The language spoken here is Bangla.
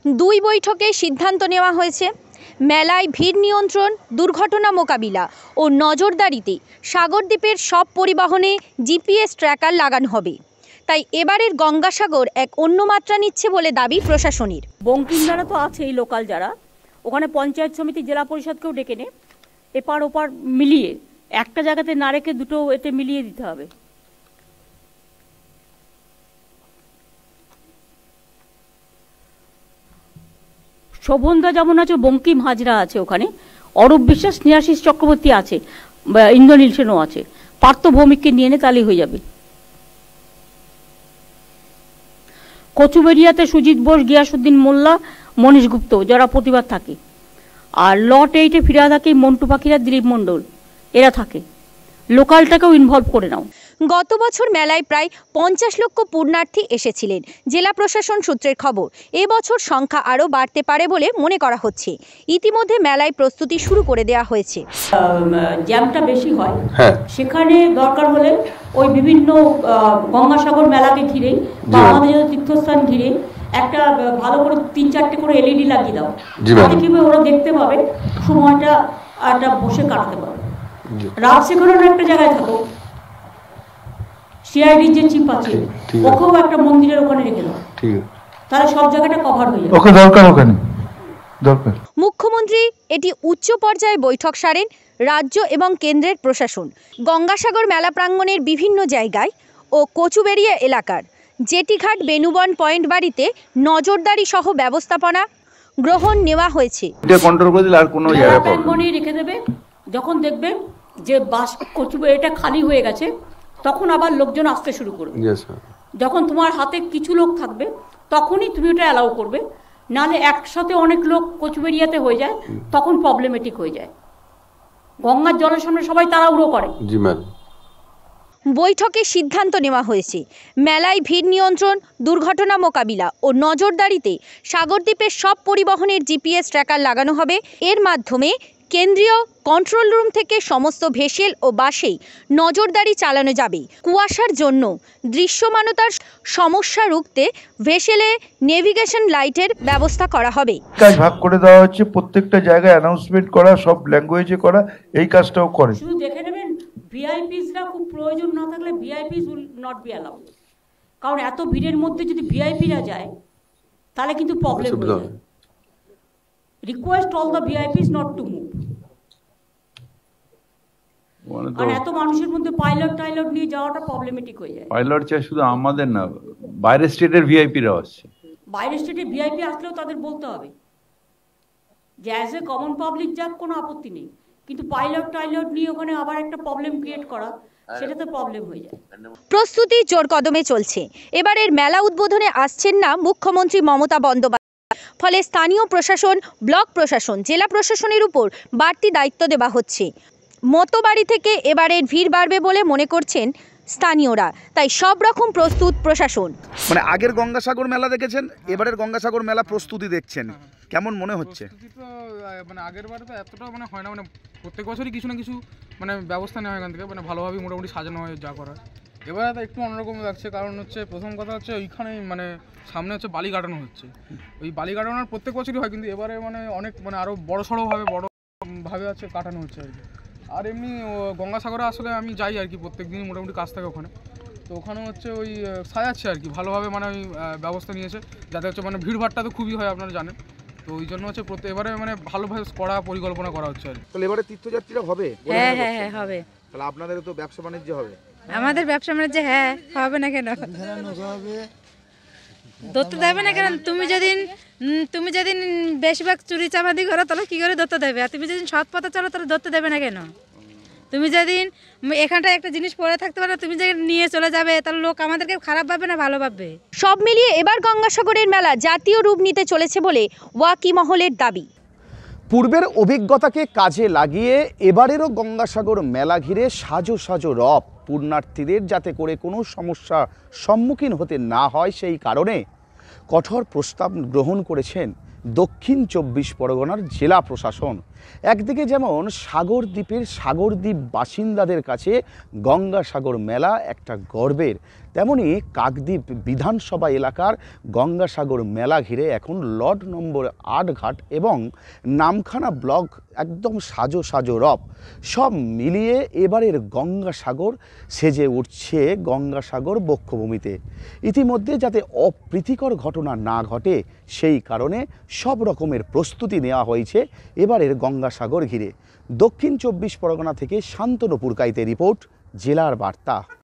দুই বৈঠকে সিদ্ধান্ত নেওয়া হয়েছে মেলায় ভিড় নিয়ন্ত্রণ, দুর্ঘটনা মোকাবিলা ও নজরদারিতে সাগরদ্বীপের সব পরিবহনে জিপিএস ট্র্যাকার লাগানো হবে। তাই এবারের গঙ্গাসাগর এক অন্য মাত্রা নিচ্ছে বলে দাবি প্রশাসনের। বঙ্কিমদারা তো আছে এই লোকাল যারা, ওখানে পঞ্চায়েত সমিতি, জেলা পরিষদকেও ডেকে নে, এপার ওপার মিলিয়ে একটা জায়গাতে না রেখে দুটো এতে মিলিয়ে দিতে হবে। শোভনদা যেমন আছে, বঙ্কিম হাজরা আছে ওখানে, অরূপ বিশ্বাস, স্নেহাশিস চক্রবর্তী আছে, ইন্দ্রনীল সেনও আছে, পার্থ ভৌমিককে নিয়ে এনে তাহলেই হয়ে যাবে। কচুবেড়িয়াতে সুজিত বোস, গিয়াসুদ্দিন মোল্লা, মনীশ গুপ্ত যারা প্রতিবাদ থাকে, আর লট 8-এ ফিরা থাকে মন্টু পাখিরা, দিলীপ মণ্ডল, এরা থাকে। লোকালটাকেও ইনভলভ করে নাও। গত বছর মেলায় প্রায় 50 লক্ষ পূর্ণার্থী এসেছিলেন। জেলা প্রশাসন সূত্রের খবর, এবছর সংখ্যা আরও বাড়তে পারে বলে মনে করা হচ্ছে। ইতিমধ্যে মেলায় প্রস্তুতি শুরু করে দেওয়া হয়েছে। জ্যামটা বেশি হয় সেখানে দরকার হলে ওই বিভিন্ন গঙ্গাসাগর মেলাকে ঘিরে বা আমাদের তীর্থস্থান ঘিরে একটা ভালো করে 3-4টে করে এলইডি লাগিয়ে দাও, তাহলে কি ওরা দেখতে পাবে, সময়টা একটা বসে কাটাতে পারবে। রাত শেখানোর একটা জায়গায় থাকো, সিআইডি যে চিপ আছে ওকেও একটা মন্দিরের ওখানে রেখে দাও, তাহলে সব জায়গাটা কভার হয়ে যাবে। ওকে দরকার ওখানে দরকার। মুখ্যমন্ত্রী এটি উচ্চ পর্যায়ে বৈঠক সারেন রাজ্য এবং কেন্দ্রের প্রশাসন। গঙ্গাসাগর মেলা প্রাঙ্গণের বিভিন্ন জায়গায় ও কচুবেড়িয়া এলাকার জেটিঘাট, বেনুবন পয়েন্ট বাড়িতে নজরদারি সহ ব্যবস্থাপনা গ্রহণ নেওয়া হয়েছে। এটা কন্ট্রোল করে দিলে আর কোনো জায়গা প্রাঙ্গণে রেখে দেবে। যখন দেখবে যে বাস কচুবেড়িয়াটা খালি হয়ে গেছে তখন আবার লোকজন আসতে শুরু করবে। যখন তোমার হাতে কিছু লোক থাকবে তখনই তুমি ওটা অ্যালাউ করবে, নাহলে একসাথে অনেক লোক কচুবেড়িয়াতে হয়ে যায়, তখন প্রবলেমেটিক হয়ে যায়। গঙ্গার জলের সামনে সবাই তাড়াহুড়ো করে। বৈঠকে সিদ্ধান্ত নেওয়া হয়েছে মেলায় ভিড় নিয়ন্ত্রণ, দুর্ঘটনা মোকাবিলা ও নজরদারিতে সাগরদ্বীপের সব পরিবহনের জিপিএস ট্র্যাকার লাগানো হবে। এর মাধ্যমে কেন্দ্রীয় কন্ট্রোল রুম থেকে সমস্ত ভেসেল ও বাসেই নজরদারি চালানো যাবে। কুয়াশার জন্য দৃশ্যমানতার সমস্যা রুখতে ভেসেলে নেভিগেশন লাইটের ব্যবস্থা করা হবে। কাজ ভাগ করে দেওয়া হচ্ছে, প্রত্যেকটা জায়গায় অ্যানাউন্সমেন্ট করা, সব ল্যাঙ্গুয়েজে করা, এই কাজটাও করে। শুধু দেখে নেবেন ভিআইপিসরা খুব প্রয়োজন না থাকলে ভিআইপিস উইল নট বি অ্যালাউড, কারণ এত ভিড়ের মধ্যে যদি ভিআইপিরা যায় তাহলে কিন্তু প্রবলেম হয়ে যায়। Request all the VIPs not to move. আর এত মানুষের মধ্যে পাইলট নিয়ে যাওয়াটা প্রবলেমেটিক হয়ে যায়। পাইলট চাই শুধু আমাদের না, বাইরের স্টেটের ভিআইপিরাও আসছে। বাইরের স্টেটের ভিআইপি আসলেও তাদের বলতে হবে যে অ্যাজ এ কমন পাবলিক যাক, কোনো আপত্তি নেই, কিন্তু পাইলট নিয়ে ওখানে আবার একটা প্রবলেম ক্রিয়েট করা, সেটাতে প্রবলেম হয়ে যায়। প্রস্তুতি জোর কদমে চলছে। এবারের মেলা উদ্বোধনে আসছেন না মুখ্যমন্ত্রী মমতা বন্দ্যোপাধ্যায়, ফলে স্থানীয় প্রশাসন, ব্লক প্রশাসন, জেলা প্রশাসনের উপর বাড়তি দায়িত্ব দেওয়া হচ্ছে। মতবাড়ি থেকে এবারের ভিড় বাড়বে বলে মনে করছেন স্থানীয়রা, তাই সব রকম প্রস্তুত প্রশাসন। মানে আগের গঙ্গাসাগর মেলা দেখেছেন, এবারের গঙ্গাসাগর মেলা প্রস্তুতি দেখছেন, কেমন মনে হচ্ছে? মানে আগের বারে তো এতটা মানে হয় না, মানে প্রত্যেক বছরই কিছু না কিছু মানে ব্যবস্থা নেওয়া হয় এখান থেকে, মানে ভালোভাবে মোটামুটি সাজানো হয় যা করার। এবারে তো একটু অন্যরকম লাগছে, কারণ হচ্ছে প্রথম কথা হচ্ছে ওইখানে মানে সামনে হচ্ছে বালি কাটানো হচ্ছে। ওই বালি কাটানোর প্রত্যেক বছরই হয়, কিন্তু এবারে মানে অনেক মানে আরও বড়োভাবে হচ্ছে কাটানো হচ্ছে আর কি। আর এমনি গঙ্গাসাগরে আসলে আমি যাই আর কি, প্রত্যেক দিনই মোটামুটি কাজ থাকে ওখানে, তো ওখানে হচ্ছে ওই সাজাচ্ছে আর কি, ভালোভাবে মানে ওই ব্যবস্থা নিয়েছে যাতে হচ্ছে মানে ভিড়ভাড়টা তো খুবই হয় আপনারা জানেন, তো ওই জন্য হচ্ছে এবারে মানে ভালোভাবে করা পরিকল্পনা করা হচ্ছে আর কি। তাহলে এবারে তীর্থযাত্রীরা হবে? হ্যাঁ হবে। তাহলে আপনাদের তো ব্যবসা বাণিজ্য হবে? আমাদের ব্যবসা বাণিজ্য হবে না কেন, ধরতে দেবে না কেন? তুমি যেদিন বেশিরভাগ চুরি চামাদি করো তাহলে কি করে ধরতে দেবে? আর তুমি যেদিন সৎ পথে চলো তাহলে ধরতে দেবে না কেন? তুমি যেদিন এখানটায় একটা জিনিস পরে থাকতে পারো, তুমি যেদিন নিয়ে চলে যাবে, তাহলে লোক আমাদেরকে খারাপ ভাববে না ভালো ভাববে? সব মিলিয়ে এবার গঙ্গাসাগরের মেলা জাতীয় রূপ নিতে চলেছে বলে ওয়াকিমহলের দাবি। পূর্বের অভিজ্ঞতাকে কাজে লাগিয়ে এবারেরও গঙ্গাসাগর মেলা ঘিরে সাজো রব পূর্ণার্থীদের যাতে করে কোনো সমস্যা সম্মুখীন হতে না হয়, সেই কারণে কঠোর প্রস্তাব গ্রহণ করেছেন দক্ষিণ 24 পরগনার জেলা প্রশাসন। একদিকে যেমন সাগরদ্বীপের সাগরদ্বীপ বাসিন্দাদের কাছে গঙ্গাসাগর মেলা একটা গর্বের, তেমনি কাকদ্বীপ বিধানসভা এলাকার গঙ্গাসাগর মেলা ঘিরে এখন লট নম্বর 8 ঘাট এবং নামখানা ব্লক একদম সাজো সাজো রব। সব মিলিয়ে এবারের গঙ্গাসাগর সেজে উঠছে গঙ্গাসাগর বক্ষভূমিতে। ইতিমধ্যে যাতে অপ্রীতিকর ঘটনা না ঘটে সেই কারণে সব রকমের প্রস্তুতি নেওয়া হয়েছে এবারের গঙ্গাসাগর ঘিরে। দক্ষিণ 24 পরগনা থেকে শান্তনু পুরকাইতের রিপোর্ট, জেলার বার্তা।